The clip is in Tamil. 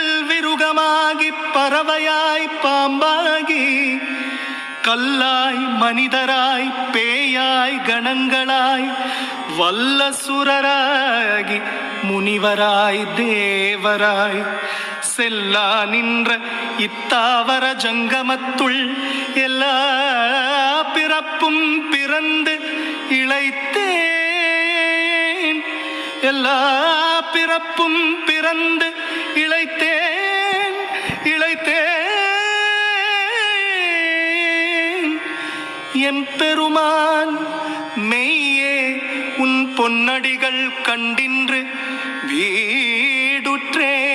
பல்விருகமாகி பறவையாய் பாம்பாகி கல்லாய் மனிதராய் பேயாய் கணங்களாய் வல்லசுரராகி முனிவராய் தேவராய் செல்லா நின்ற இத்தாவர ஜங்கமத்துள் எல்லா பிறப்பும் பிறந்து இளைத்தேன். எல்லா பிறப்பும் பிறந்து இளைத்தேன் இளைத்தேன். எம் பெருமான் மெய்யே உன் பொன்னடிகள் கண்டின்று வீடுற்றேன்.